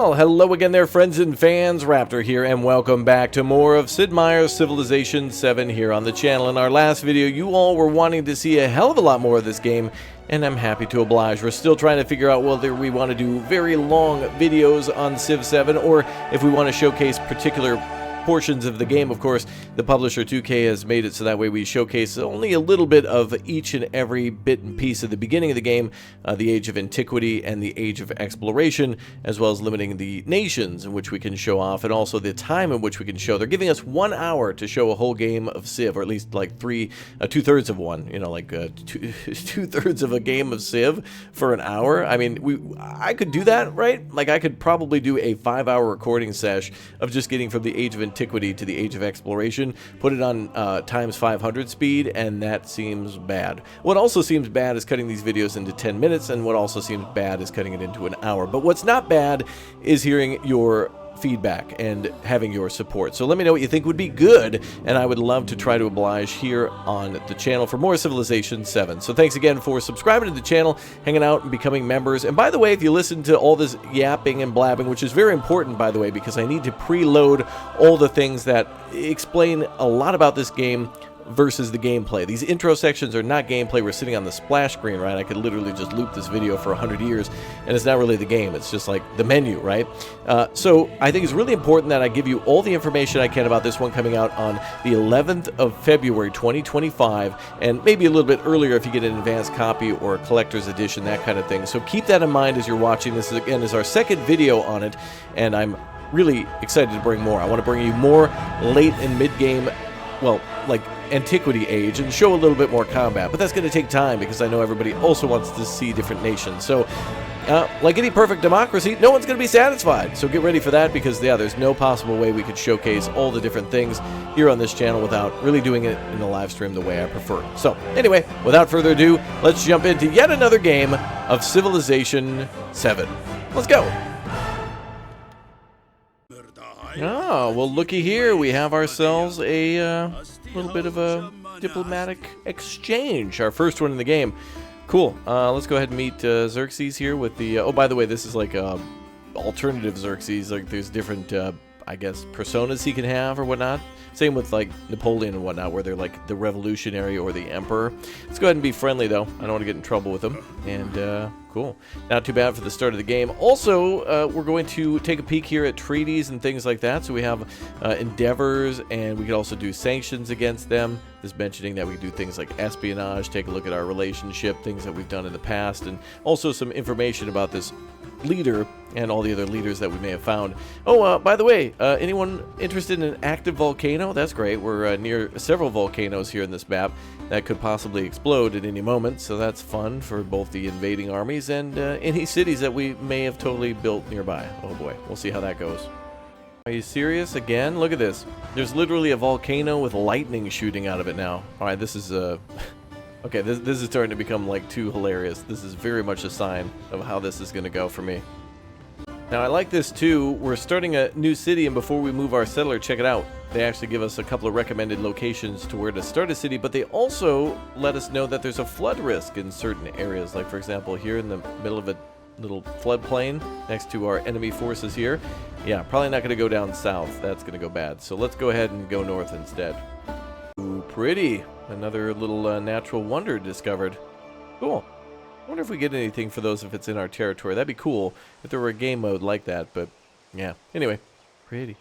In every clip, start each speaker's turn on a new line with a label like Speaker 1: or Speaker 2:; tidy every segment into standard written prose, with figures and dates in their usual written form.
Speaker 1: Well, hello again there, friends and fans. Raptor here, and welcome back to more of Sid Meier's Civilization VII here on the channel. In our last video, you all were wanting to see a hell of a lot more of this game, and I'm happy to oblige. We're still trying to figure out whether we want to do very long videos on Civ 7, or if we want to showcase particular portions of the game. Of course, the publisher 2K has made it so that way we showcase only a little bit of each and every bit and piece of the beginning of the game, the Age of Antiquity and the Age of Exploration, as well as limiting the nations in which we can show off, and also the time in which we can show. They're giving us 1 hour to show a whole game of Civ, or at least like two-thirds of one, you know, like two-thirds of a game of Civ for an hour. I mean, I could do that, right? Like, I could probably do a 5-hour recording sesh of just getting from the Age of Antiquity to the Age of Exploration, put it on times 500 speed, and that seems bad. What also seems bad is cutting these videos into 10 minutes, and what also seems bad is cutting it into an hour. But what's not bad is hearing your feedback and having your support. So let me know what you think would be good, and I would love to try to oblige here on the channel for more Civilization 7. So thanks again for subscribing to the channel, hanging out, and becoming members. And by the way, if you listen to all this yapping and blabbing, which is very important, by the way, because I need to preload all the things that explain a lot about this game versus the gameplay. These intro sections are not gameplay. We're sitting on the splash screen, right? I could literally just loop this video for 100 years, and it's not really the game. It's just like the menu, right? So I think it's really important that I give you all the information I can about this one coming out on the 11th of February, 2025, and maybe a little bit earlier if you get an advanced copy or a collector's edition, that kind of thing. So keep that in mind as you're watching. This, again, is our second video on it, and I'm really excited to bring more. I want to bring you more late and mid-game, well, like Antiquity Age, and show a little bit more combat, but that's going to take time because I know everybody also wants to see different nations. So like any perfect democracy, no one's going to be satisfied, so get ready for that, because yeah, there's no possible way we could showcase all the different things here on this channel without really doing it in the live stream the way I prefer. So anyway, without further ado, let's jump into yet another game of Civilization 7. Let's go. Oh, well, looky here. We have ourselves a little bit of a diplomatic exchange. Our first one in the game. Cool. Let's go ahead and meet Xerxes here with the... oh, by the way, this is like alternative Xerxes. Like, there's different, I guess, personas he can have or whatnot. Same with, like, Napoleon and whatnot, where they're, like, the revolutionary or the emperor. Let's go ahead and be friendly, though. I don't want to get in trouble with them. And, cool. Not too bad for the start of the game. Also, we're going to take a peek here at treaties and things like that. So we have endeavors, and we can also do sanctions against them. Just mentioning that we do things like espionage, take a look at our relationship, things that we've done in the past, and also some information about this leader and all the other leaders that we may have found. Oh, by the way, anyone interested in an active volcano? That's great. We're near several volcanoes here in this map that could possibly explode at any moment, so that's fun for both the invading armies and any cities that we may have totally built nearby. Oh boy, we'll see how that goes. Are you serious? Again? Look at this. There's literally a volcano with lightning shooting out of it now. Alright, this is okay, this is starting to become like too hilarious. This is very much a sign of how this is going to go for me. Now, I like this too. We're starting a new city, and before we move our settler, check it out. They actually give us a couple of recommended locations to where to start a city, but they also let us know that there's a flood risk in certain areas. Like, for example, here in the middle of a little floodplain next to our enemy forces here. Yeah, probably not going to go down south. That's going to go bad. So let's go ahead and go north instead. Ooh, pretty. Another little natural wonder discovered. Cool. I wonder if we get anything for those if it's in our territory. That'd be cool if there were a game mode like that, but yeah. Anyway, pretty.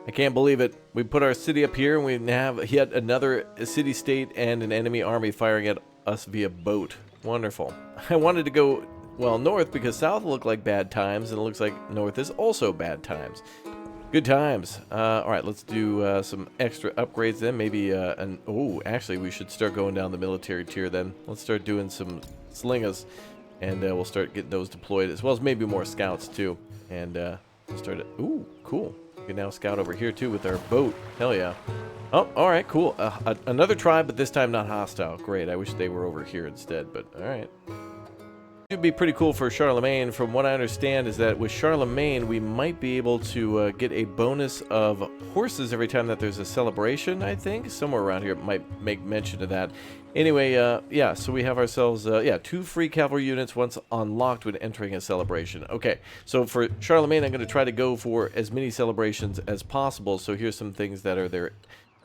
Speaker 1: I can't believe it. We put our city up here, and we have yet another city-state and an enemy army firing at us via boat. Wonderful. I wanted to go, well, north because south looked like bad times, and it looks like north is also bad times. Good times. Alright, let's do some extra upgrades then. Maybe, oh, actually, we should start going down the military tier then. Let's start doing some slingas, and we'll start getting those deployed, as well as maybe more scouts, too. And we'll start it. Ooh, cool. We can now scout over here, too, with our boat. Hell yeah. Oh, alright, cool. Another tribe, but this time not hostile. Great, I wish they were over here instead, but alright. It'd be pretty cool for Charlemagne. From what I understand is that with Charlemagne, we might be able to get a bonus of horses every time that there's a celebration, I think. Somewhere around here it might make mention of that. Anyway, yeah, so we have ourselves, 2 free cavalry units once unlocked when entering a celebration. Okay, so for Charlemagne, I'm going to try to go for as many celebrations as possible. So here's some things that are their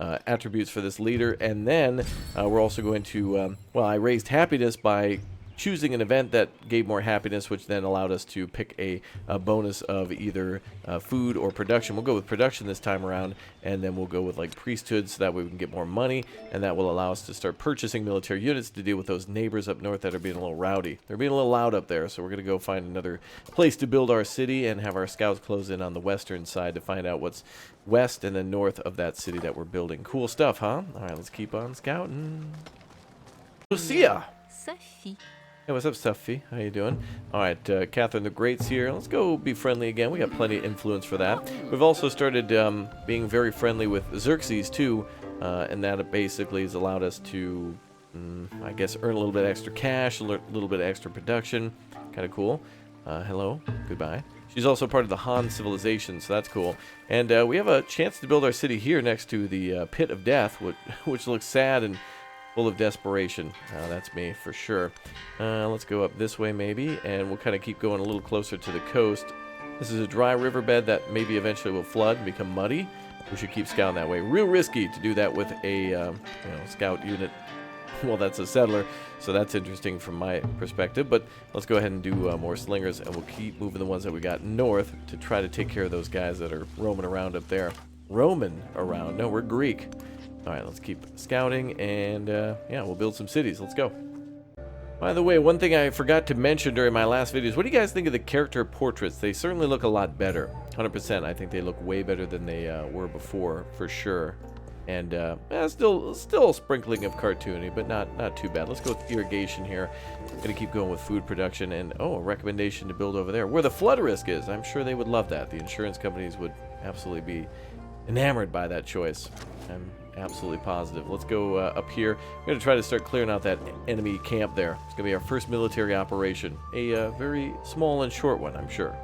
Speaker 1: attributes for this leader. And then we're also going to, I raised happiness by choosing an event that gave more happiness, which then allowed us to pick a bonus of either food or production. We'll go with production this time around, and then we'll go with like priesthood, so that way we can get more money, and that will allow us to start purchasing military units to deal with those neighbors up north that are being a little rowdy. They're being a little loud up there, so we're going to go find another place to build our city and have our scouts close in on the western side to find out what's west and then north of that city that we're building. Cool stuff, huh? All right, let's keep on scouting. Lucia!
Speaker 2: Sophie.
Speaker 1: Hey, what's up, Sophie? How you doing? All right, Catherine the Great's here. Let's go be friendly again. We got plenty of influence for that. We've also started being very friendly with Xerxes, too, and that basically has allowed us to, I guess, earn a little bit extra cash, a little bit of extra production. Kind of cool. Hello. Goodbye. She's also part of the Han civilization, so that's cool. And we have a chance to build our city here next to the Pit of Death, which looks sad and full of desperation. That's me for sure. Let's go up this way maybe, and we'll kind of keep going a little closer to the coast. This is a dry riverbed that maybe eventually will flood and become muddy. We should keep scouting that way. Real risky to do that with a scout unit. Well, that's a settler, so that's interesting from my perspective. But let's go ahead and do more slingers, and we'll keep moving the ones that we got north to try to take care of those guys that are roaming around up there. Roaming around? No, we're Greek. All right, let's keep scouting, and we'll build some cities. Let's go. By the way, one thing I forgot to mention during my last videos, what do you guys think of the character portraits? They certainly look a lot better. 100%. I think they look way better than they were before, for sure. And still a sprinkling of cartoony, but not too bad. Let's go with irrigation here. I'm going to keep going with food production, and a recommendation to build over there, where the flood risk is. I'm sure they would love that. The insurance companies would absolutely be enamored by that choice. I'm absolutely positive. Let's go up here. We're going to try to start clearing out that enemy camp there. It's going to be our first military operation. A very small and short one, I'm sure.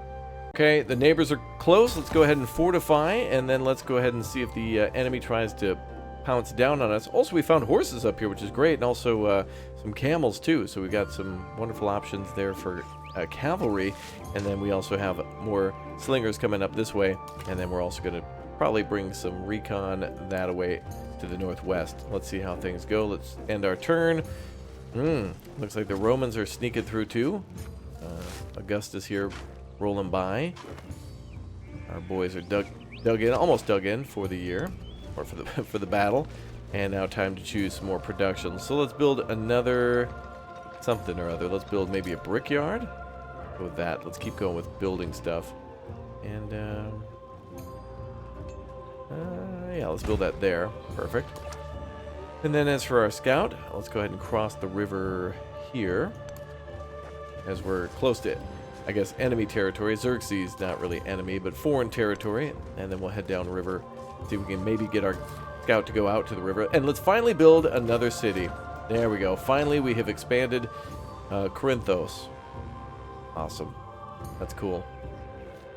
Speaker 1: Okay, the neighbors are close. Let's go ahead and fortify, and then let's go ahead and see if the enemy tries to pounce down on us. Also, we found horses up here, which is great, and also some camels too. So we got some wonderful options there for cavalry, and then we also have more slingers coming up this way, and then we're also going to probably bring some recon that away to the northwest. Let's see how things go. Let's end our turn. Looks like the Romans are sneaking through too. Augustus here rolling by. Our boys are dug in, almost dug in for the year, or for the battle. And now time to choose some more production. So let's build another something or other. Let's build maybe a brickyard. With that, let's keep going with building stuff. And let's build that there. Perfect. And then as for our scout, let's go ahead and cross the river here, as we're close to, I guess, enemy territory. Xerxes, not really enemy, but foreign territory. And then we'll head down river, see if we can maybe get our scout to go out to the river. And let's finally build another city. There we go. Finally, we have expanded Corinthos. Awesome. That's cool.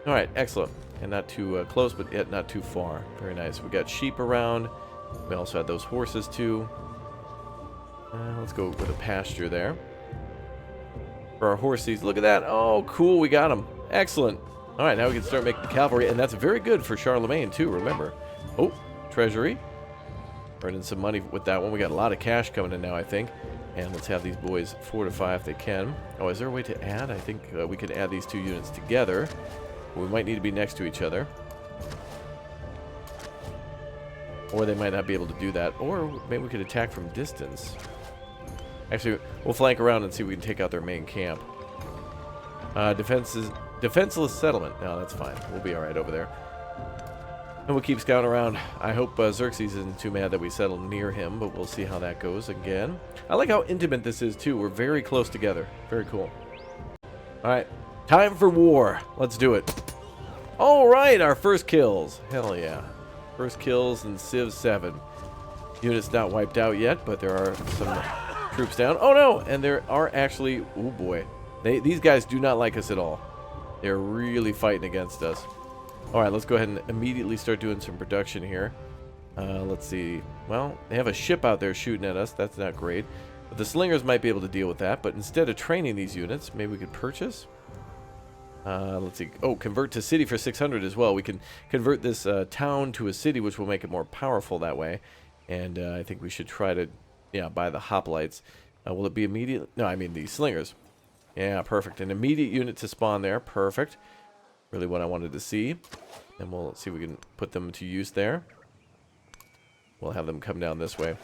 Speaker 1: All right, excellent. And not too close, but yet not too far. Very nice. We got sheep around. We also had those horses too. Let's go with a pasture there for our horses. Look at that. Oh, cool. We got them. Excellent. All right, now we can start making cavalry, and that's very good for Charlemagne too. Remember. Oh, treasury. Earning some money with that one. We got a lot of cash coming in now, I think. And let's have these boys fortify if they can. Oh, is there a way to add? I think we could add these two units together. We might need to be next to each other. Or they might not be able to do that. Or maybe we could attack from distance. Actually, we'll flank around and see if we can take out their main camp. Defenseless settlement. No, that's fine. We'll be alright over there. And we'll keep scouting around. I hope Xerxes isn't too mad that we settle near him, but we'll see how that goes again. I like how intimate this is, too. We're very close together. Very cool. Alright. Time for war. Let's do it. Alright, our first kills. Hell yeah. First kills in Civ 7. Unit's not wiped out yet, but there are some troops down. Oh no! And there are actually, oh boy, These guys do not like us at all. They're really fighting against us. Alright, let's go ahead and immediately start doing some production here. Let's see. Well, they have a ship out there shooting at us. That's not great. But the slingers might be able to deal with that. But instead of training these units, maybe we could purchase. Let's see. Oh, convert to city for 600 as well. We can convert this town to a city, which will make it more powerful that way. And I think we should try to, yeah, buy the hoplites. Will it be immediate? No, I mean the slingers. Yeah, perfect. An immediate unit to spawn there. Perfect. Really what I wanted to see. And we'll see if we can put them to use there. We'll have them come down this way.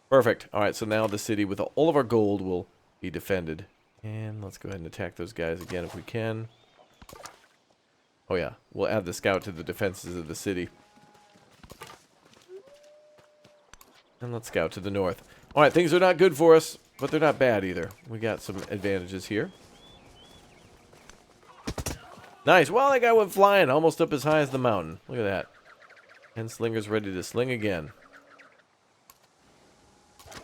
Speaker 1: Perfect. Alright, so now the city with all of our gold will be defended. And let's go ahead and attack those guys again if we can. Oh yeah, we'll add the scout to the defenses of the city. And let's scout to the north. Alright, things are not good for us, but they're not bad either. We got some advantages here. Nice. Well, that guy went flying almost up as high as the mountain. Look at that. And Slinger's ready to sling again.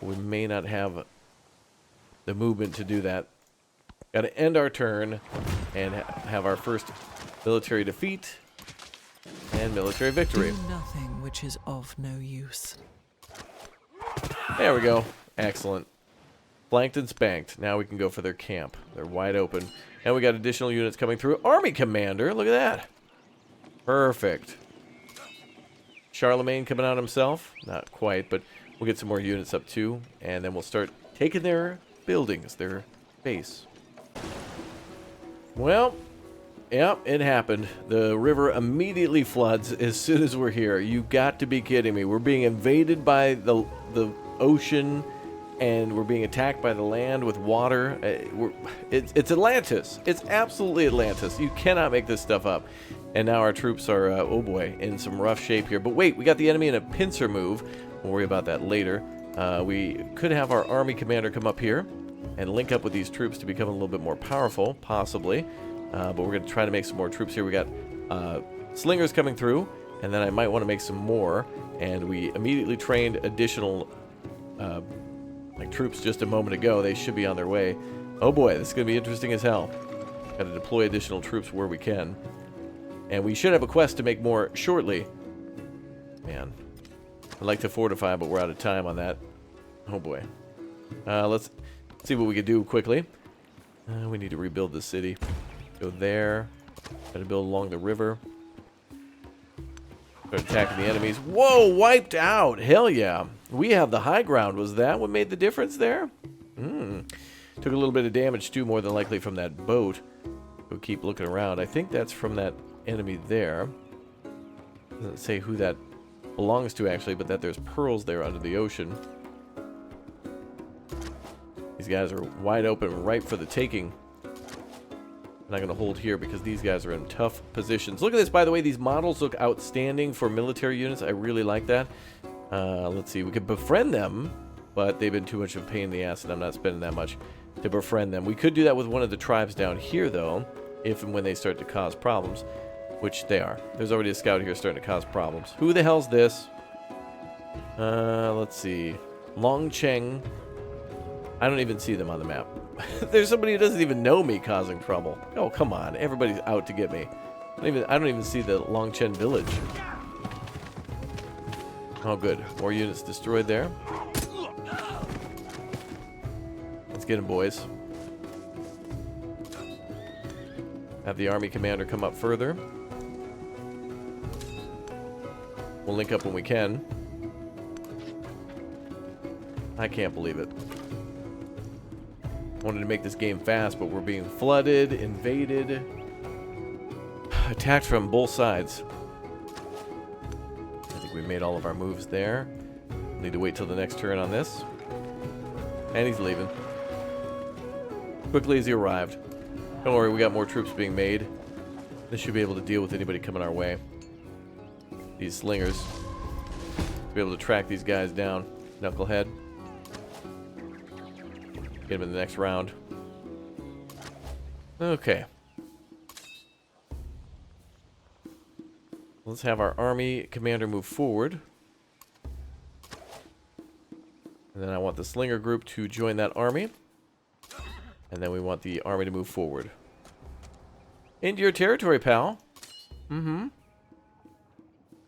Speaker 1: We may not have the movement to do that. Got to end our turn and have our first military defeat and military victory.
Speaker 2: Do nothing which is of no use.
Speaker 1: There we go. Excellent. Flanked and spanked. Now we can go for their camp. They're wide open. And we got additional units coming through. Army commander. Look at that. Perfect. Charlemagne coming out himself. Not quite, but we'll get some more units up too. And then we'll start taking their buildings, their base. Well, yep, it happened. The river immediately floods as soon as we're here. You got to be kidding me. We're being invaded by the ocean, and we're being attacked by the land with water. It's Atlantis. It's absolutely Atlantis. You cannot make this stuff up. And now our troops are, oh boy, in some rough shape here. But wait, we got the enemy in a pincer move. We'll worry about that later. We could have our army commander come up here and link up with these troops to become a little bit more powerful, possibly. But we're going to try to make some more troops here. We got slingers coming through, and then I might want to make some more. And we immediately trained additional like troops just a moment ago. They should be on their way. Oh boy, this is going to be interesting as hell. Got to deploy additional troops where we can. And we should have a quest to make more shortly. Man, I'd like to fortify, but we're out of time on that. Oh boy. Let's see what we can do quickly. We need to rebuild the city. Go there. Got to build along the river. Start attacking the enemies. Whoa, wiped out. Hell yeah. We have the high ground. Was that what made the difference there? Took a little bit of damage too, more than likely from that boat. We'll keep looking around. I think that's from that enemy there. Doesn't say who that belongs to actually, but that there's pearls there under the ocean. These guys are wide open, ripe for the taking. I'm not going to hold here because these guys are in tough positions. Look at this, by the way. These models look outstanding for military units. I really like that. Let's see. We could befriend them, but they've been too much of a pain in the ass, and I'm not spending that much to befriend them. We could do that with one of the tribes down here, though, if and when they start to cause problems, which they are. There's already a scout here starting to cause problems. Who the hell's this? Let's see. Long Cheng. I don't even see them on the map. There's somebody who doesn't even know me causing trouble. Oh, come on. Everybody's out to get me. I don't even see the Longchen village. Oh, good. More units destroyed there. Let's get them, boys. Have the army commander come up further. We'll link up when we can. I can't believe it. Wanted to make this game fast, but we're being flooded, invaded, attacked from both sides. I think we made all of our moves there. Need to wait till the next turn on this. And he's leaving. Quickly as he arrived. Don't worry, we got more troops being made. This should be able to deal with anybody coming our way. These slingers. Be able to track these guys down. Knucklehead. Get him in the next round. Okay. Let's have our army commander move forward. And then I want the slinger group to join that army. And then we want the army to move forward. Into your territory, pal. Mm-hmm.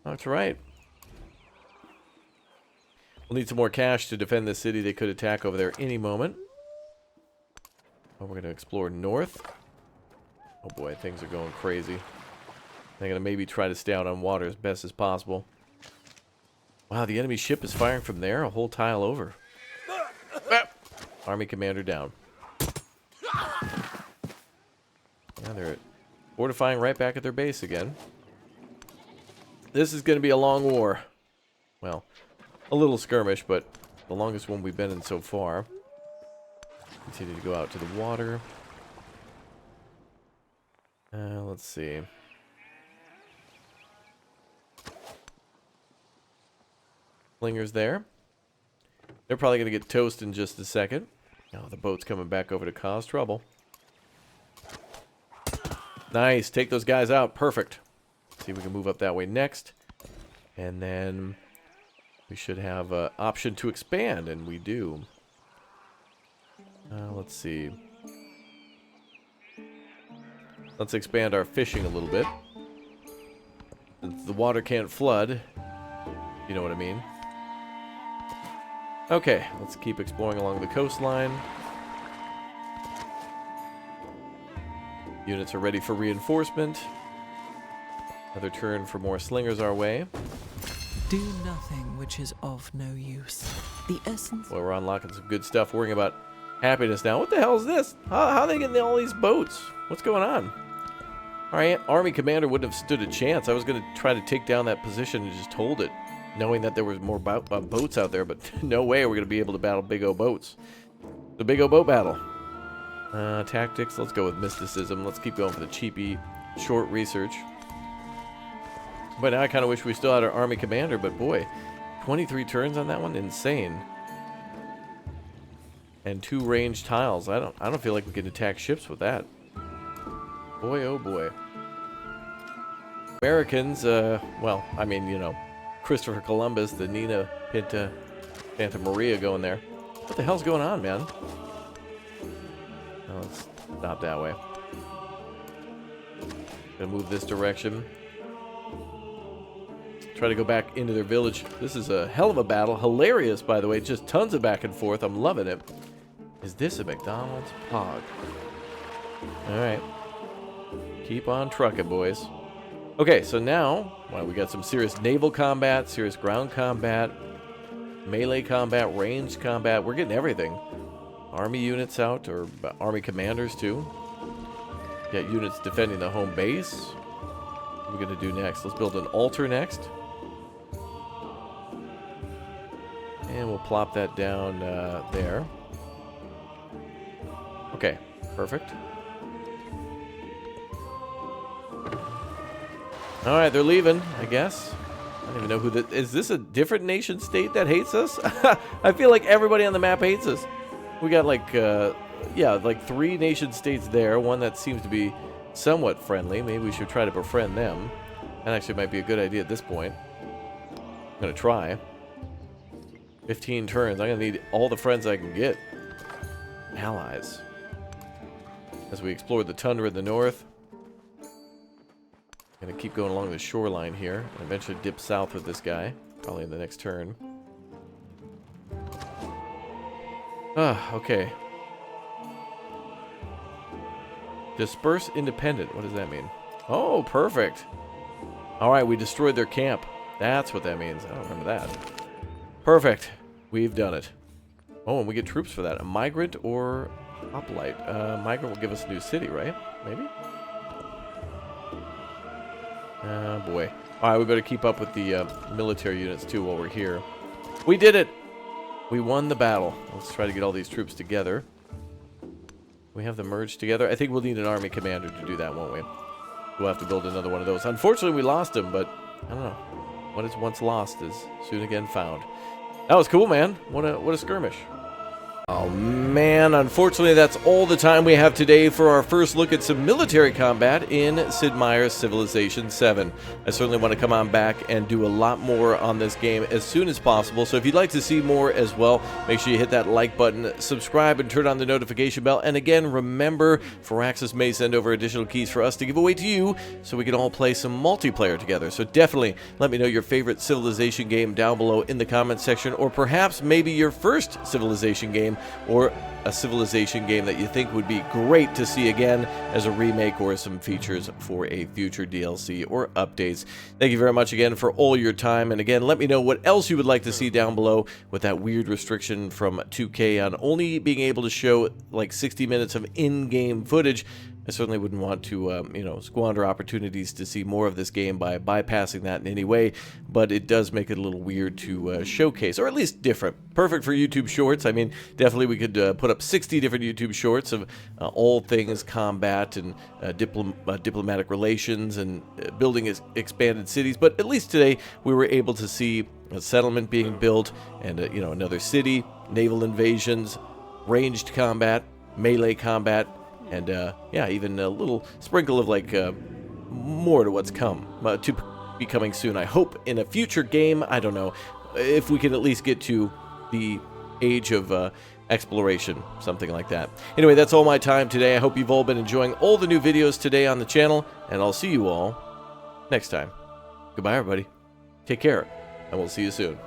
Speaker 1: That's right. We'll need some more cash to defend this city. They could attack over there any moment. Oh, we're going to explore north. Oh boy, things are going crazy. They're going to maybe try to stay out on water as best as possible. Wow, the enemy ship is firing from there, a whole tile over. Army commander down. Now they're fortifying right back at their base again. This is going to be a long war. Well, a little skirmish, but the longest one we've been in so far. Continue to go out to the water. Let's see. Slingers there. They're probably going to get toast in just a second. Oh, the boat's coming back over to cause trouble. Nice. Take those guys out. Perfect. See if we can move up that way next. And then we should have an option to expand, and we do. Let's see. Let's expand our fishing a little bit. Since the water can't flood. You know what I mean. Okay, let's keep exploring along the coastline. Units are ready for reinforcement. Another turn for more slingers our way.
Speaker 2: Do nothing which is of no use. The essence...
Speaker 1: Well, we're unlocking some good stuff, worrying about happiness now. What the hell is this? How are they getting all these boats? What's going on? Our army commander wouldn't have stood a chance. I was going to try to take down that position and just hold it, knowing that there was more boats out there, but no way we're going to be able to battle big O boats. The big O boat battle. Tactics, let's go with mysticism. Let's keep going for the cheapy, short research. But now I kind of wish we still had our army commander, but boy, 23 turns on that one? Insane. And 2 ranged tiles. I don't feel like we can attack ships with that. Boy, oh boy. Americans, well, I mean, you know, Christopher Columbus, the Nina, Pinta, Santa Maria going there. What the hell's going on, man? Oh, let's stop that way. Gonna move this direction. Try to go back into their village. This is a hell of a battle. Hilarious, by the way. Just tons of back and forth. I'm loving it. Is this a McDonald's? Pog. Alright. Keep on trucking, boys. Okay, so now, well, we got some serious naval combat, serious ground combat, melee combat, ranged combat. We're getting everything. Army units out, or army commanders too. Got units defending the home base. What are we going to do next? Let's build an altar next. And we'll plop that down there. Okay, perfect. Alright, they're leaving, I guess. I don't even know who that is. This a different nation state that hates us? I feel like everybody on the map hates us. We got like, yeah, like 3 nation states there. One that seems to be somewhat friendly. Maybe we should try to befriend them. That actually might be a good idea at this point. I'm going to try. 15 turns. I'm going to need all the friends I can get. Allies. As we explore the tundra in the north. Gonna keep going along the shoreline here, and eventually dip south with this guy, probably in the next turn. Ah, okay. Disperse independent. What does that mean? Oh, perfect. All right, we destroyed their camp. That's what that means. I don't remember that. Perfect. We've done it. Oh, and we get troops for that. A migrant or hoplite. Migrant will give us a new city, right? Maybe? Oh, boy. All right, we better keep up with the military units, too, while we're here. We did it! We won the battle. Let's try to get all these troops together. We have them merged together. I think we'll need an army commander to do that, won't we? We'll have to build another one of those. Unfortunately, we lost him, but I don't know. What is once lost is soon again found. That was cool, man. What a skirmish. Oh man, unfortunately that's all the time we have today for our first look at some military combat in Sid Meier's Civilization VII. I certainly want to come on back and do a lot more on this game as soon as possible, so if you'd like to see more as well, make sure you hit that like button, subscribe, and turn on the notification bell. And again, remember, Firaxis may send over additional keys for us to give away to you so we can all play some multiplayer together. So definitely let me know your favorite Civilization game down below in the comments section, or perhaps maybe your first Civilization game, or a Civilization game that you think would be great to see again as a remake or some features for a future DLC or updates. Thank you very much again for all your time, and again, let me know what else you would like to see down below with that weird restriction from 2K on only being able to show like 60 minutes of in-game footage. I certainly wouldn't want to, squander opportunities to see more of this game by bypassing that in any way, but it does make it a little weird to showcase, or at least different. Perfect for YouTube Shorts. I mean, definitely we could put up 60 different YouTube Shorts of all things combat and diplomatic relations and building expanded cities, but at least today we were able to see a settlement being built and, another city, naval invasions, ranged combat, melee combat, and even a little sprinkle of more to what's to be coming soon. I hope in a future game. I don't know if we can at least get to the age of exploration, something like that. Anyway, that's all my time today. I hope you've all been enjoying all the new videos today on the channel, and I'll see you all next time. Goodbye, everybody. Take care, and we'll see you soon.